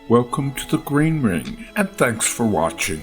Welcome to the Green Ring, and thanks for watching.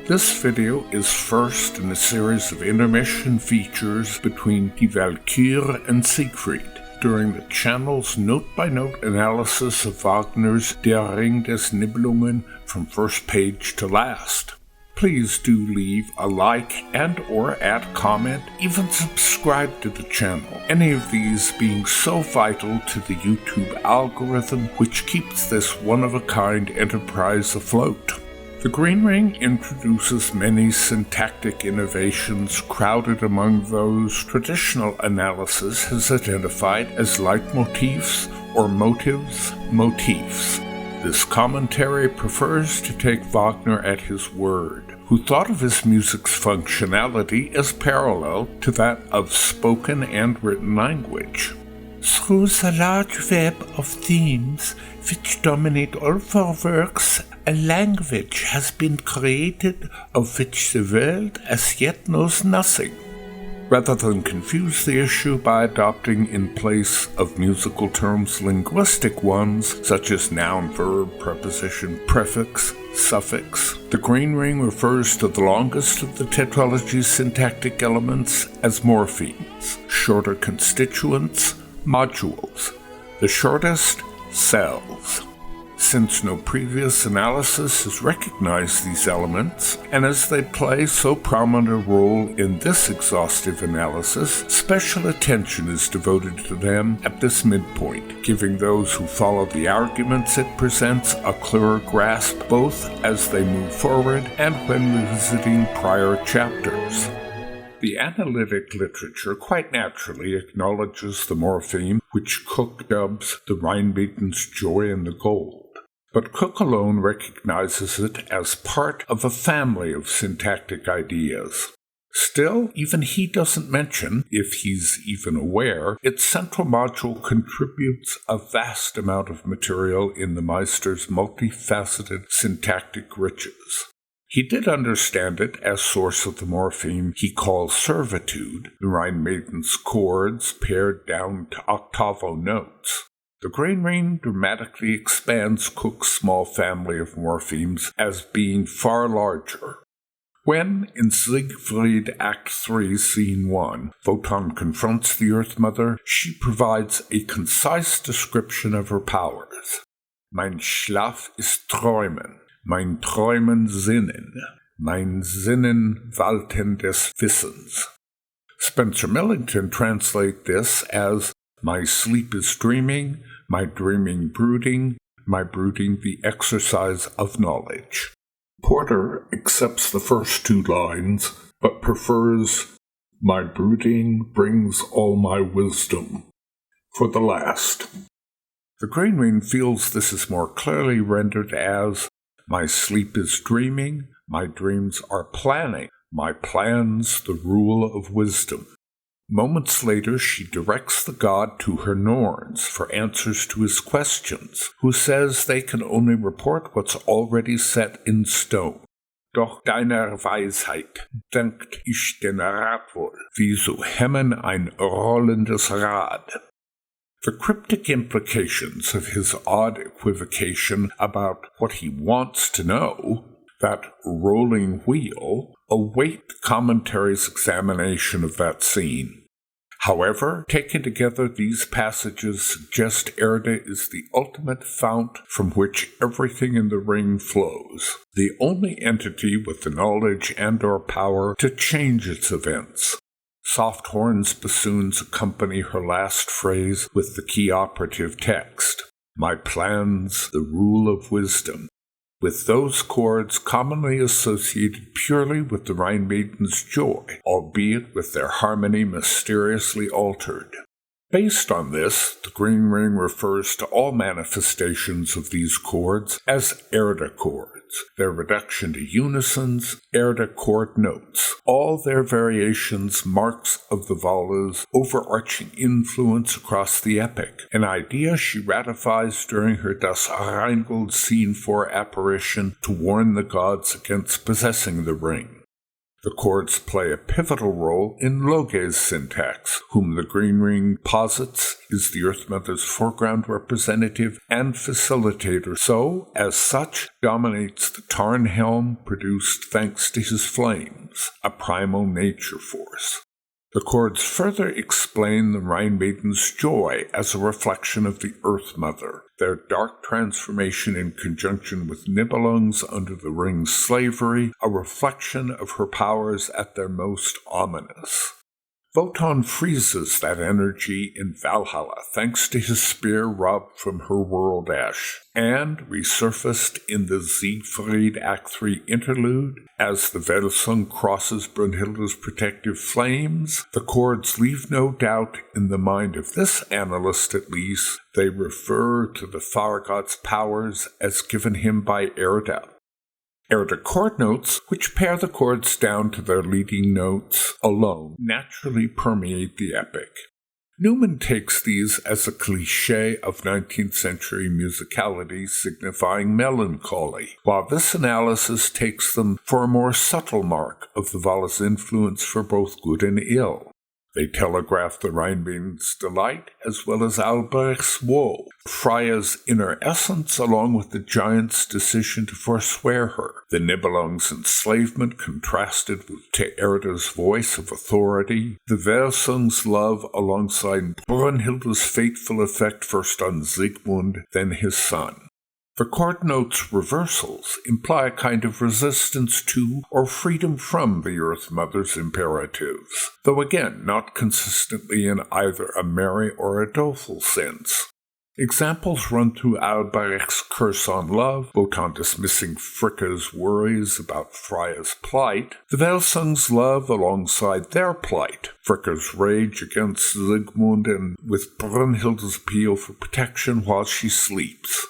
This video is first in a series of intermission features between Die Walküre and Siegfried, during the channel's note-by-note analysis of Wagner's Der Ring des Nibelungen from first page to last. Please do leave a like and or add comment, even subscribe to the channel, any of these being so vital to the YouTube algorithm which keeps this one-of-a-kind enterprise afloat. The Green Ring introduces many syntactic innovations crowded among those traditional analysis has identified as leitmotifs or motifs. This commentary prefers to take Wagner at his word, who thought of his music's functionality as parallel to that of spoken and written language. Through the large web of themes which dominate all four works, a language has been created of which the world as yet knows nothing. Rather than confuse the issue by adopting in place of musical terms linguistic ones, such as noun, verb, preposition, prefix, suffix, the Green Ring refers to the longest of the tetralogy's syntactic elements as morphemes, shorter constituents, modules, the shortest, cells. Since no previous analysis has recognized these elements, and as they play so prominent a role in this exhaustive analysis, special attention is devoted to them at this midpoint, giving those who follow the arguments it presents a clearer grasp both as they move forward and when revisiting prior chapters. The analytic literature quite naturally acknowledges the morpheme, which Cook dubs the Rheinmaiden's joy in the gold. But Cook alone recognizes it as part of a family of syntactic ideas. Still, even he doesn't mention, if he's even aware, its central module contributes a vast amount of material in the Meister's multifaceted syntactic riches. He did understand it as source of the morpheme he calls servitude, the Rheinmaiden's chords pared down to octavo notes. The Green Ring dramatically expands Cook's small family of morphemes as being far larger. When, in Siegfried Act 3, Scene 1, Wotan confronts the Earth Mother, she provides a concise description of her powers. Mein Schlaf ist Träumen, mein Träumen Sinnen, mein Sinnen walten des Wissens. Spencer Millington translates this as my sleep is dreaming, my dreaming brooding, my brooding the exercise of knowledge. Porter accepts the first two lines, but prefers my brooding brings all my wisdom for the last. The Green Ring feels this is more clearly rendered as my sleep is dreaming, my dreams are planning, my plans the rule of wisdom. Moments later, she directs the god to her Norns for answers to his questions, who says they can only report what's already set in stone. Doch deiner Weisheit denkt ich den Rat wohl, wie so hemmen ein rollendes Rad. The cryptic implications of his odd equivocation about what he wants to know, that rolling wheel, await commentary's examination of that scene. However, taken together, these passages suggest Erda is the ultimate fount from which everything in the ring flows, the only entity with the knowledge and or power to change its events. Soft horns bassoons accompany her last phrase with the key operative text, my plans, the rule of wisdom, with those chords commonly associated purely with the Rheinmaiden's joy, albeit with their harmony mysteriously altered. Based on this, the Green Ring refers to all manifestations of these chords as Erda Chords, their reduction to unisons, Erda chord notes, all their variations marks of the Vala's overarching influence across the epic, an idea she ratifies during her Das Rheingold Scene 4 apparition to warn the gods against possessing the ring. The chords play a pivotal role in Loge's syntax, whom the Green Ring posits is the Earth Mother's foreground representative and facilitator, so, as such, dominates the Tarnhelm produced thanks to his flames, a primal nature force. The chords further explain the Rhine Maiden's joy as a reflection of the Earth Mother, their dark transformation in conjunction with Nibelung's under the ring's slavery, a reflection of her powers at their most ominous. Wotan freezes that energy in Valhalla thanks to his spear robbed from her world ash, and resurfaced in the Siegfried Act 3 interlude. As the Velsung crosses Brunhilde's protective flames, the chords leave no doubt in the mind of this analyst at least. They refer to the Fargod's powers as given him by Erda. Erda chord notes, which pare the chords down to their leading notes alone, naturally permeate the epic. Newman takes these as a cliché of 19th century musicality signifying melancholy, while this analysis takes them for a more subtle mark of the Wala's influence for both good and ill. They telegraph the Rheinmaiden's delight as well as Albrecht's woe, Freya's inner essence along with the giant's decision to forswear her, the Nibelung's enslavement contrasted to Erda's voice of authority, the Velsung's love alongside Brunhilde's fateful effect first on Sigmund, then his son. The chord notes' reversals imply a kind of resistance to or freedom from the Earth Mother's imperatives, though again not consistently in either a merry or a doleful sense. Examples run through Albrecht's curse on love, Wotan dismissing Fricka's worries about Freya's plight, the Velsung's love alongside their plight, Fricka's rage against Sigmund, and with Brunhilde's appeal for protection while she sleeps.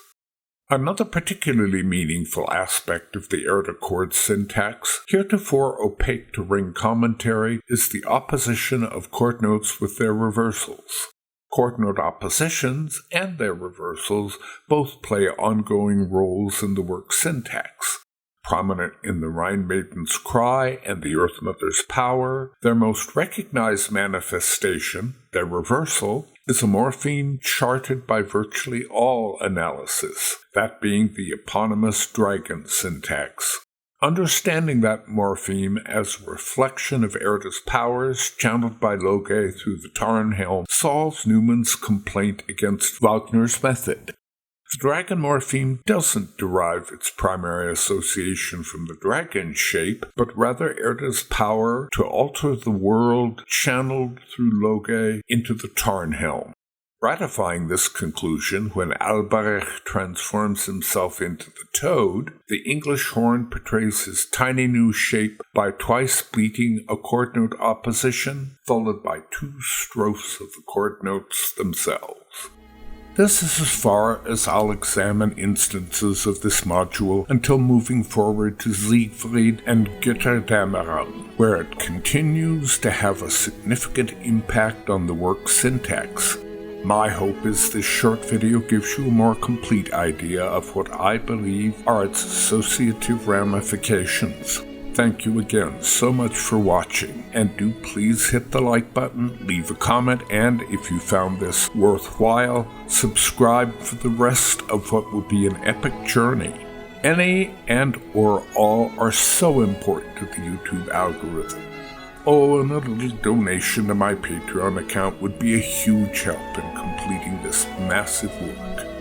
Another particularly meaningful aspect of the Erda chord syntax, heretofore opaque to ring commentary, is the opposition of chord notes with their reversals. Chord note oppositions and their reversals both play ongoing roles in the work's syntax. Prominent in the Rhine Maiden's cry and the Earth Mother's power, their most recognized manifestation, their reversal, is a morpheme charted by virtually all analysis, that being the eponymous dragon syntax. Understanding that morpheme as a reflection of Erda's powers channeled by Loge through the Tarnhelm solves Newman's complaint against Wagner's method. The dragon morpheme doesn't derive its primary association from the dragon shape, but rather Erda's power to alter the world channeled through Loge into the Tarnhelm. Ratifying this conclusion, when Albrecht transforms himself into the toad, the English horn portrays his tiny new shape by twice bleating a chord note opposition, followed by two strophes of the chord notes themselves. This is as far as I'll examine instances of this module until moving forward to Siegfried and Götterdämmerung, where it continues to have a significant impact on the work's syntax. My hope is this short video gives you a more complete idea of what I believe are its associative ramifications. Thank you again so much for watching, and do please hit the like button, leave a comment, and if you found this worthwhile, subscribe for the rest of what will be an epic journey. Any and or all are so important to the YouTube algorithm. Oh, and a little donation to my Patreon account would be a huge help in completing this massive work.